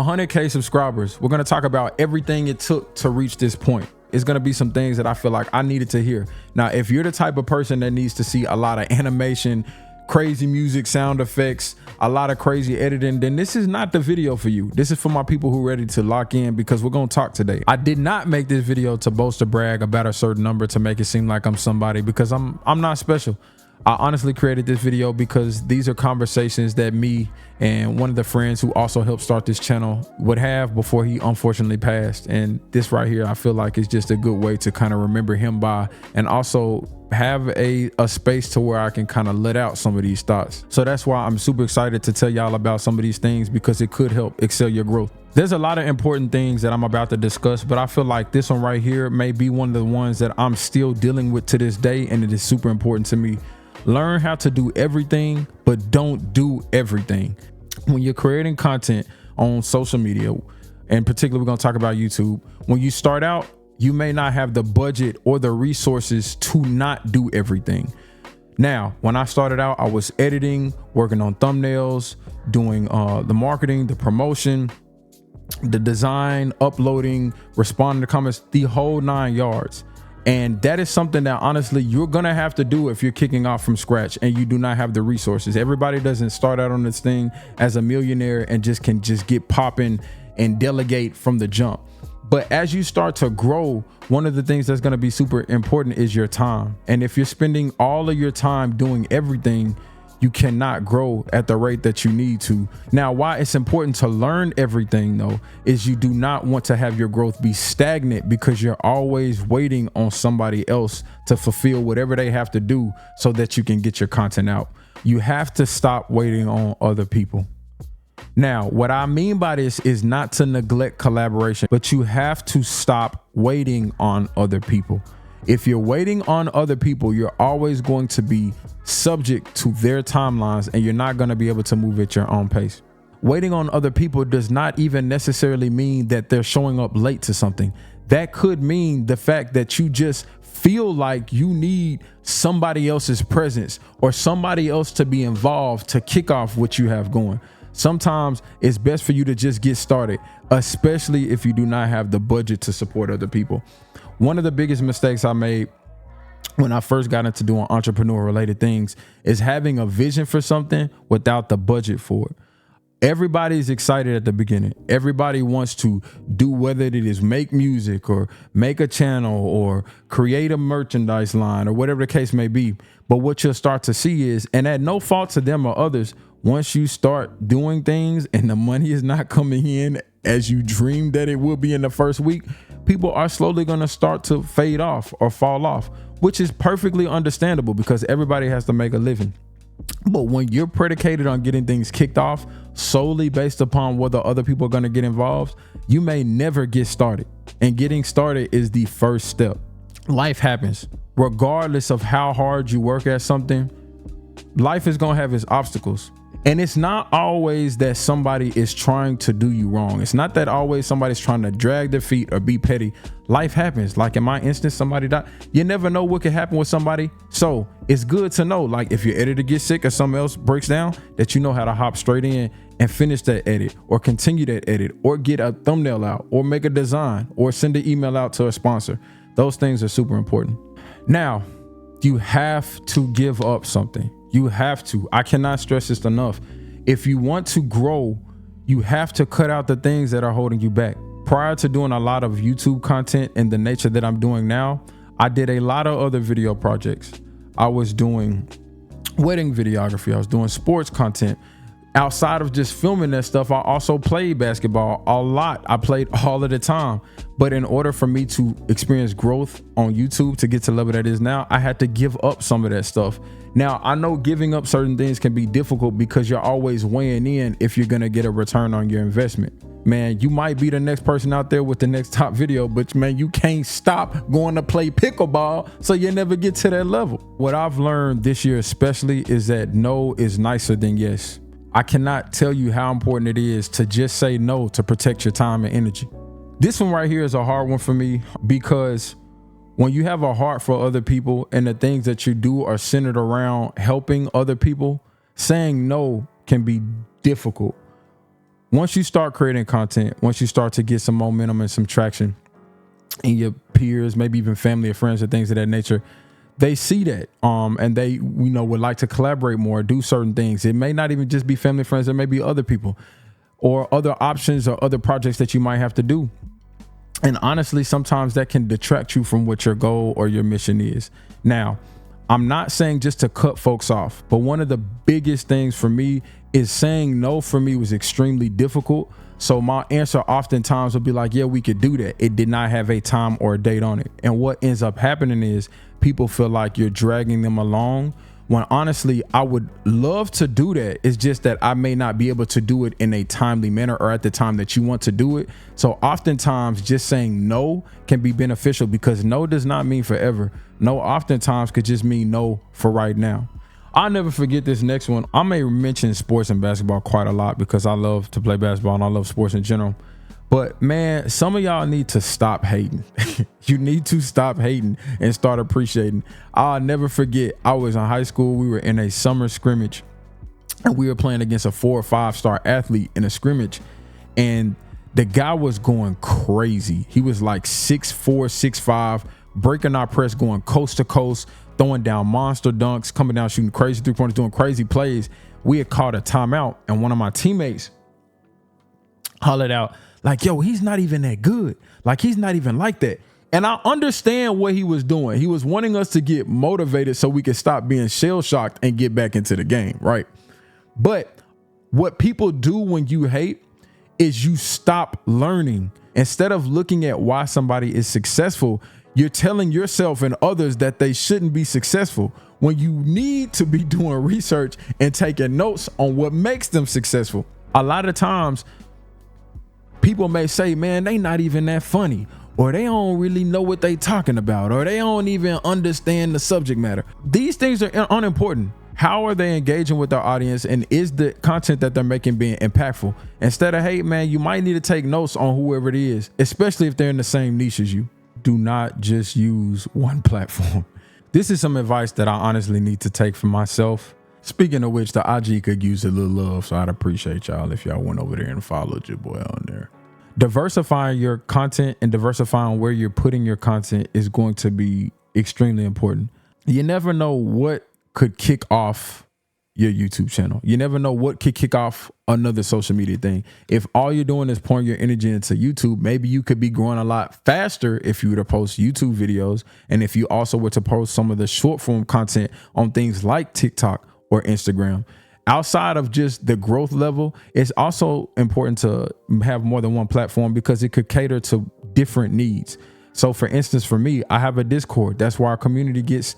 100K subscribers. We're going to talk about everything it took to reach this point. It's going to be some things that I feel like I needed to hear. Now, if you're the type of person that needs to see a lot of animation, crazy music, sound effects, a lot of crazy editing, then this is not the video for you. This is for my people who are ready to lock in, because we're going to talk today. I did not make this video to boast or brag about a certain number to make it seem like I'm somebody, because I'm not special. I honestly created this video because these are conversations that me and one of the friends who also helped start this channel would have before he unfortunately passed. And this right here, I feel like is just a good way to kind of remember him by, and also have a space to where I can kind of let out some of these thoughts. So that's why I'm super excited to tell y'all about some of these things, because it could help excel your growth. There's a lot of important things that I'm about to discuss, but I feel like this one right here may be one of the ones that I'm still dealing with to this day, and it is super important to me. Learn how to do everything, but don't do everything. When you're creating content on social media, and particularly we're going to talk about YouTube, when you start out, you may not have the budget or the resources to not do everything. Now, when I started out, I was editing, working on thumbnails, doing the marketing, the promotion, the design, uploading, responding to comments, the whole 9 yards. And that is something that honestly you're gonna have to do if you're kicking off from scratch and you do not have the resources. Everybody doesn't start out on this thing as a millionaire and can get popping and delegate from the jump. But as you start to grow, one of the things that's gonna be super important is your time. And if you're spending all of your time doing everything, you cannot grow at the rate that you need to. Now, why it's important to learn everything though, is you do not want to have your growth be stagnant, because you're always waiting on somebody else to fulfill whatever they have to do so that you can get your content out. You have to stop waiting on other people. Now, what I mean by this is not to neglect collaboration, but you have to stop waiting on other people. If you're waiting on other people, you're always going to be subject to their timelines, and you're not going to be able to move at your own pace. Waiting on other people does not even necessarily mean that they're showing up late to something. That could mean the fact that you just feel like you need somebody else's presence or somebody else to be involved to kick off what you have going. Sometimes it's best for you to just get started, especially if you do not have the budget to support other people. One of the biggest mistakes I made when I first got into doing entrepreneur related things is having a vision for something without the budget for it. Everybody's excited at the beginning. Everybody wants to do, whether it is make music or make a channel or create a merchandise line or whatever the case may be. But what you'll start to see is, and at no fault to them or others, once you start doing things and the money is not coming in as you dreamed that it will be in the first week, people are slowly going to start to fade off or fall off, which is perfectly understandable because everybody has to make a living. But when you're predicated on getting things kicked off solely based upon whether other people are going to get involved, you may never get started. And getting started is the first step. Life happens. Regardless of how hard you work at something, life is going to have its obstacles. And it's not always that somebody is trying to do you wrong. It's not that always somebody's trying to drag their feet or be petty. Life happens. Like in my instance, somebody died. You never know what could happen with somebody. So it's good to know, like if your editor gets sick or something else breaks down, that you know how to hop straight in and finish that edit or continue that edit or get a thumbnail out or make a design or send an email out to a sponsor. Those things are super important. Now, you have to give up something. You have to. I cannot stress this enough. If you want to grow, you have to cut out the things that are holding you back. Prior to doing a lot of YouTube content in the nature that I'm doing now, I did a lot of other video projects. I was doing wedding videography. I was doing sports content. Outside of just filming that stuff, I also played basketball a lot. I played all of the time. But in order for me to experience growth on YouTube to get to the level that is now, I had to give up some of that stuff. Now, I know giving up certain things can be difficult because you're always weighing in if you're going to get a return on your investment. Man, you might be the next person out there with the next top video, but man, you can't stop going to play pickleball, so you never get to that level. What I've learned this year especially is that no is nicer than yes. I cannot tell you how important it is to just say no to protect your time and energy. This one right here is a hard one for me because when you have a heart for other people and the things that you do are centered around helping other people, saying no can be difficult. Once you start creating content, once you start to get some momentum and some traction in your peers, maybe even family or friends or things of that nature, they see that and they would like to collaborate more, do certain things. It may not even just be family, friends, there may be other people or other options or other projects that you might have to do. And honestly, sometimes that can detract you from what your goal or your mission is. Now, I'm not saying just to cut folks off, but one of the biggest things for me is saying no for me was extremely difficult. So my answer oftentimes will be like, yeah, we could do that. It did not have a time or a date on it. And what ends up happening is people feel like you're dragging them along, when honestly, I would love to do that. It's just that I may not be able to do it in a timely manner or at the time that you want to do it. So oftentimes just saying no can be beneficial, because no does not mean forever. No oftentimes could just mean no for right now. I'll never forget this next one. I may mention sports and basketball quite a lot because I love to play basketball and I love sports in general. But man, some of y'all need to stop hating. You need to stop hating and start appreciating. I'll never forget, I was in high school. We were in a summer scrimmage and we were playing against a 4 or 5 star athlete in a scrimmage. And the guy was going crazy. He was like 6'4", 6'5", breaking our press, going coast to coast, throwing down monster dunks, coming down, shooting crazy 3-pointers, doing crazy plays. We had called a timeout and one of my teammates hollered out like, yo, he's not even that good. Like, he's not even like that. And I understand what he was doing. He was wanting us to get motivated so we could stop being shell shocked and get back into the game, right? But what people do when you hate is you stop learning. Instead of looking at why somebody is successful, you're telling yourself and others that they shouldn't be successful, when you need to be doing research and taking notes on what makes them successful. A lot of times people may say, man, they not even that funny, or they don't really know what they talking about, or they don't even understand the subject matter. These things are unimportant. How are they engaging with their audience, and is the content that they're making being impactful? Instead of hate, man, you might need to take notes on whoever it is, especially if they're in the same niche as you. Do not just use one platform. This is some advice that I honestly need to take for myself. Speaking of which, the IG could use a little love, so I'd appreciate y'all if y'all went over there and followed your boy on there. Diversifying your content and diversifying where you're putting your content is going to be extremely important. You never know what could kick off your YouTube channel. You never know what could kick off another social media thing. If all you're doing is pouring your energy into YouTube, maybe you could be growing a lot faster if you were to post YouTube videos. And if you also were to post some of the short form content on things like TikTok or Instagram. Outside of just the growth level, it's also important to have more than one platform because it could cater to different needs. So for instance, for me, I have a Discord. That's where our community gets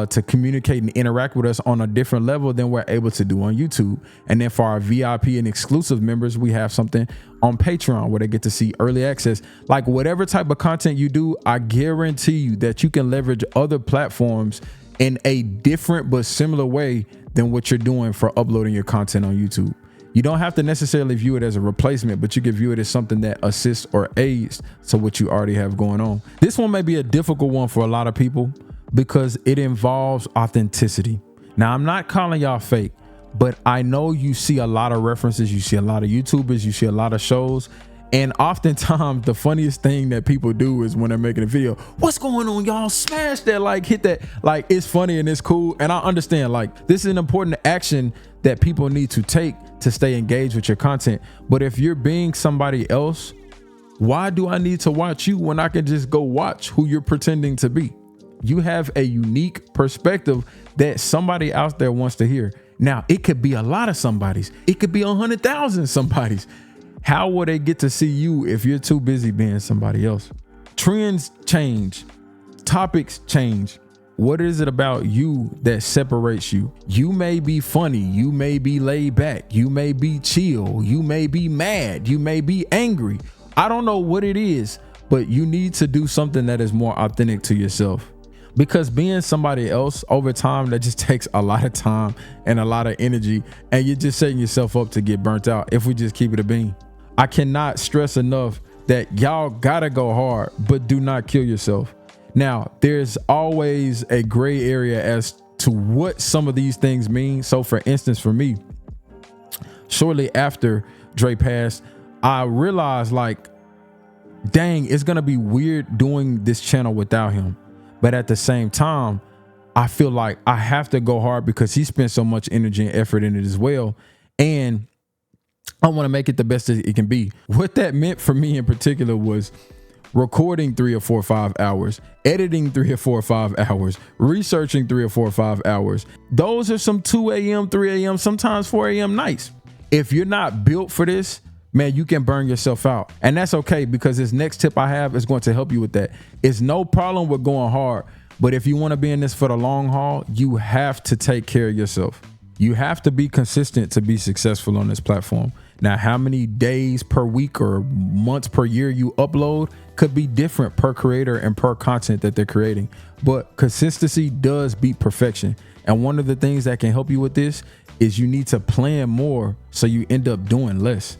to communicate and interact with us on a different level than we're able to do on YouTube. And then for our VIP and exclusive members, we have something on Patreon where they get to see early access. Like whatever type of content you do, I guarantee you that you can leverage other platforms in a different but similar way than what you're doing for uploading your content on YouTube. You don't have to necessarily view it as a replacement, but you can view it as something that assists or aids to what you already have going on. This one may be a difficult one for a lot of people because it involves authenticity. Now, I'm not calling y'all fake, but I know you see a lot of references. You see a lot of YouTubers, you see a lot of shows. And oftentimes the funniest thing that people do is when they're making a video, what's going on, y'all? Smash that, like, hit that. Like, it's funny and it's cool. And I understand, like, this is an important action that people need to take to stay engaged with your content. But if you're being somebody else, why do I need to watch you when I can just go watch who you're pretending to be? You have a unique perspective that somebody out there wants to hear. Now, it could be a lot of somebody's. It could be 100,000 somebody's. How will they get to see you if you're too busy being somebody else? Trends change. Topics change. What is it about you that separates you? You may be funny. You may be laid back. You may be chill. You may be mad. You may be angry. I don't know what it is, but you need to do something that is more authentic to yourself. Because being somebody else over time, that just takes a lot of time and a lot of energy, and you're just setting yourself up to get burnt out if we just keep it a bean. I cannot stress enough that y'all gotta go hard, but do not kill yourself. Now, there's always a gray area as to what some of these things mean. So for instance, for me, shortly after Dre passed, I realized like, dang, it's gonna be weird doing this channel without him. But at the same time, I feel like I have to go hard because he spent so much energy and effort in it as well. And I want to make it the best that it can be. What that meant for me in particular was recording 3 or 4 or 5 hours, editing 3 or 4 or 5 hours, researching 3 or 4 or 5 hours. Those are some 2 a.m., 3 a.m., sometimes 4 a.m. nights. If you're not built for this, man, you can burn yourself out. And that's okay, because this next tip I have is going to help you with that. It's no problem with going hard, but if you want to be in this for the long haul, you have to take care of yourself. You have to be consistent to be successful on this platform. Now, how many days per week or months per year you upload could be different per creator and per content that they're creating. But consistency does beat perfection. And one of the things that can help you with this is you need to plan more so you end up doing less.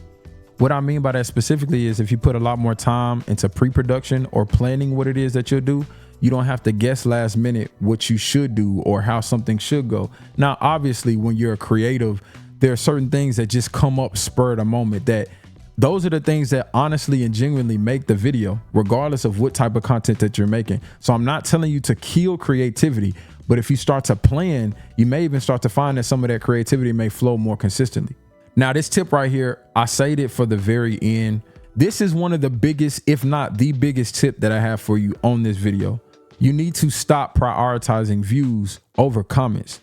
What I mean by that specifically is if you put a lot more time into pre-production or planning what it is that you'll do, you don't have to guess last minute what you should do or how something should go. Now, obviously, when you're a creative, there are certain things that just come up spur of the moment, that those are the things that honestly and genuinely make the video, regardless of what type of content that you're making. So I'm not telling you to kill creativity, but if you start to plan, you may even start to find that some of that creativity may flow more consistently. Now, this tip right here, I saved it for the very end. This is one of the biggest, if not the biggest tip that I have for you on this video. You need to stop prioritizing views over comments.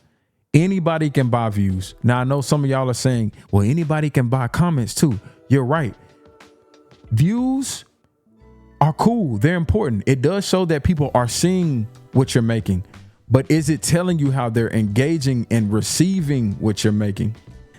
Anybody can buy views. Now, I know some of y'all are saying, well, anybody can buy comments too. You're right. Views are cool. They're important. It does show that people are seeing what you're making, but is it telling you how they're engaging and receiving what you're making?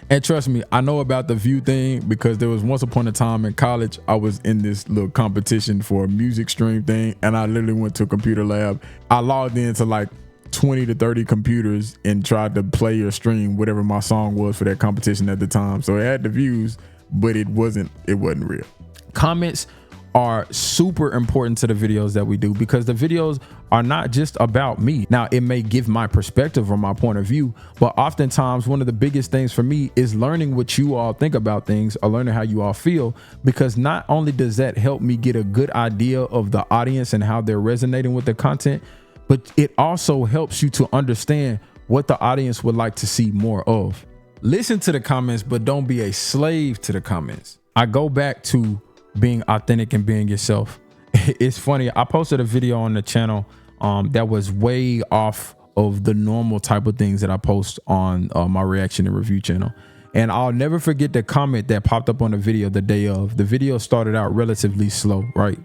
And trust me, I know about the view thing because there was once upon a time in college, I was in this little competition for a music stream thing, and I literally went to a computer lab. I logged into like 20 to 30 computers and tried to play or stream whatever my song was for that competition at the time. So it had the views, but it wasn't real. Comments are super important to the videos that we do because the videos are not just about me. Now, it may give my perspective or my point of view, but oftentimes one of the biggest things for me is learning what you all think about things or learning how you all feel, because not only does that help me get a good idea of the audience and how they're resonating with the content, but it also helps you to understand what the audience would like to see more of. Listen to the comments, but don't be a slave to the comments. I go back to being authentic and being yourself. It's funny. I posted a video on the channel that was way off of the normal type of things that I post on my reaction and review channel. And I'll never forget the comment that popped up on the video the day of. The video started out relatively slow, right?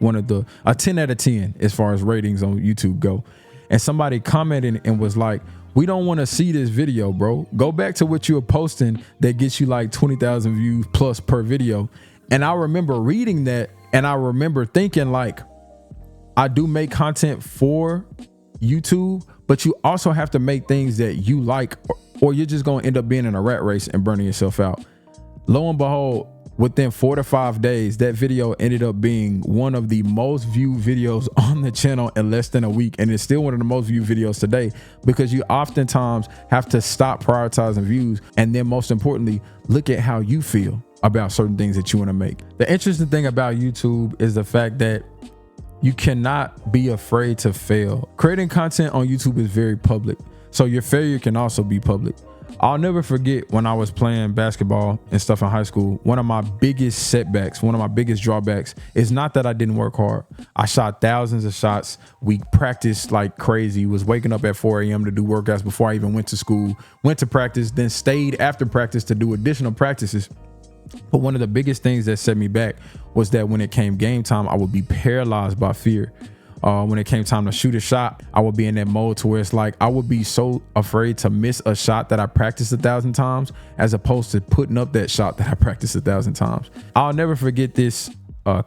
A 10 out of 10 as far as ratings on YouTube go. And somebody commented and was like, we don't want to see this video, bro. Go back to what you were posting that gets you like 20,000 views plus per video. And I remember reading that, and I remember thinking like, I do make content for YouTube, but you also have to make things that you like, or you're just going to end up being in a rat race and burning yourself out. Lo and behold, within 4 to 5 days, that video ended up being one of the most viewed videos on the channel in less than a week. And it's still one of the most viewed videos today, because you oftentimes have to stop prioritizing views. And then most importantly, look at how you feel about certain things that you want to make. The interesting thing about YouTube is the fact that you cannot be afraid to fail. Creating content on YouTube is very public, so your failure can also be public. I'll never forget when I was playing basketball and stuff in high school, one of my biggest setbacks, one of my biggest drawbacks is not that I didn't work hard. I shot thousands of shots. We practiced like crazy, was waking up at 4 a.m. to do workouts before I even went to school, went to practice, then stayed after practice to do additional practices. But one of the biggest things that set me back was that when it came game time, I would be paralyzed by fear. When it came time to shoot a shot, I would be in that mode to where it's like I would be so afraid to miss a shot that I practiced 1,000 times, as opposed to putting up that shot that I practiced 1,000 times. I'll never forget this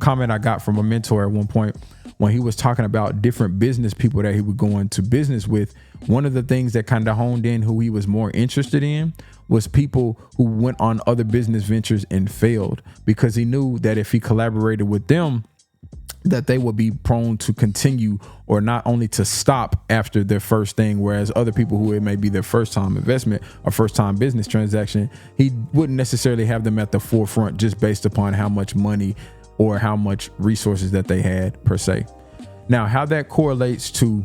comment I got from a mentor at one point when he was talking about different business people that he would go into business with. One of the things that kind of honed in who he was more interested in was people who went on other business ventures and failed, because he knew that if he collaborated with them, that they will be prone to continue or not only to stop after their first thing, whereas other people who it may be their first time investment or first time business transaction, he wouldn't necessarily have them at the forefront just based upon how much money or how much resources that they had per se. Now, how that correlates to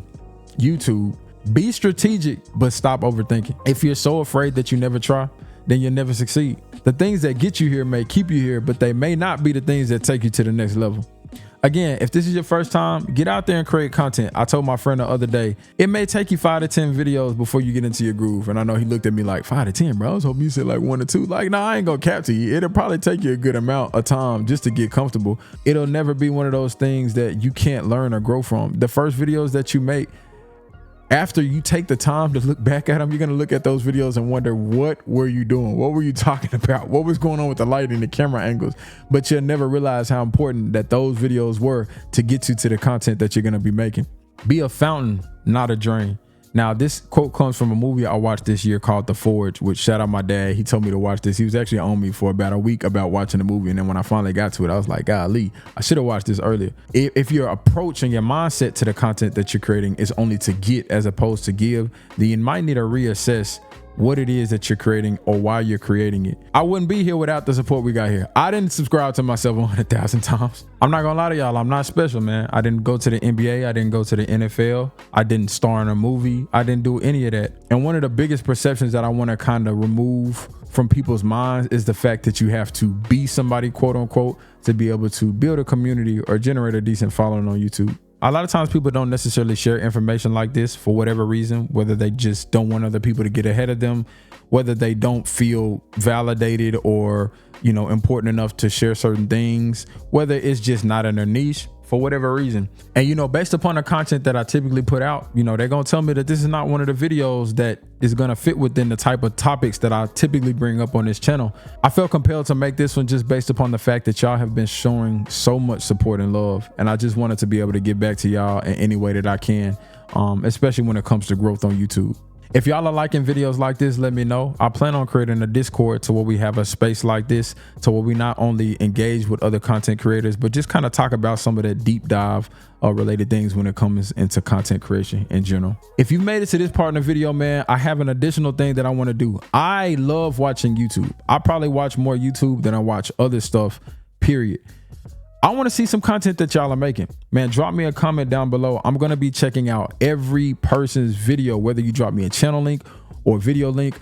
YouTube, be strategic, but stop overthinking. If you're so afraid that you never try, then you'll never succeed. The things that get you here may keep you here, but they may not be the things that take you to the next level. Again, if this is your first time, get out there and create content. I told my friend the other day, it may take you 5 to 10 videos before you get into your groove. And I know he looked at me like, 5 to 10, bro? I was hoping you said like 1 or 2. Like, nah, I ain't gonna cap to you. It'll probably take you a good amount of time just to get comfortable. It'll never be one of those things that you can't learn or grow from. The first videos that you make, after you take the time to look back at them, you're going to look at those videos and wonder, what were you doing? What were you talking about? What was going on with the lighting, the camera angles? But you'll never realize how important that those videos were to get you to the content that you're going to be making. Be a fountain, not a drain. Now, this quote comes from a movie I watched this year called The Forge, which, shout out my dad. He told me to watch this. He was actually on me for about a week about watching the movie. And then when I finally got to it, I was like, golly, I should have watched this earlier. If your approach and your mindset to the content that you're creating is only to get as opposed to give, then you might need to reassess what it is that you're creating or why you're creating it. I wouldn't be here without the support we got here. I didn't subscribe to myself 100,000 times. I'm not gonna lie to y'all, I'm not special, man. I didn't go to the NBA, I didn't go to the NFL, I didn't star in a movie, I didn't do any of that. And one of the biggest perceptions that I wanna kind of remove from people's minds is the fact that you have to be somebody, quote unquote, to be able to build a community or generate a decent following on YouTube. A lot of times people don't necessarily share information like this for whatever reason, whether they just don't want other people to get ahead of them, whether they don't feel validated or, important enough to share certain things, whether it's just not in their niche, for whatever reason. And, based upon the content that I typically put out, they're going to tell me that this is not one of the videos that is going to fit within the type of topics that I typically bring up on this channel. I felt compelled to make this one just based upon the fact that y'all have been showing so much support and love. And I just wanted to be able to get back to y'all in any way that I can, especially when it comes to growth on YouTube. If y'all are liking videos like this, let me know. I plan on creating a Discord to where we have a space like this, to where we not only engage with other content creators, but just kind of talk about some of that deep dive related things when it comes into content creation in general. If you've made it to this part in the video, man, I have an additional thing that I want to do. I love watching YouTube. I probably watch more YouTube than I watch other stuff, period. I want to see some content that y'all are making. Man, drop me a comment down below. I'm going to be checking out every person's video, whether you drop me a channel link or video link.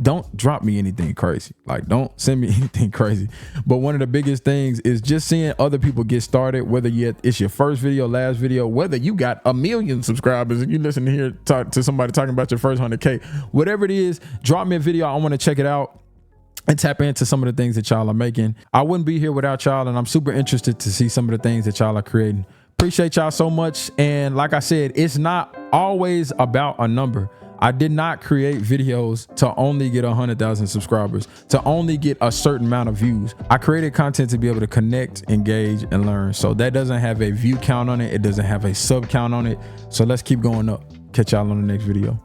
Don't drop me anything crazy. Like, don't send me anything crazy. But one of the biggest things is just seeing other people get started, whether it's your first video, last video, whether you got 1 million subscribers and you listen to here, talk to somebody talking about your first 100K, whatever it is, drop me a video. I want to check it out and tap into some of the things that y'all are making. I wouldn't be here without y'all, and I'm super interested to see some of the things that y'all are creating. Appreciate y'all so much. And like I said, it's not always about a number. I did not create videos to only get 100,000 subscribers, to only get a certain amount of views. I created content to be able to connect, engage, and learn. So that doesn't have a view count on it. It doesn't have a sub count on it. So let's keep going up. Catch y'all on the next video.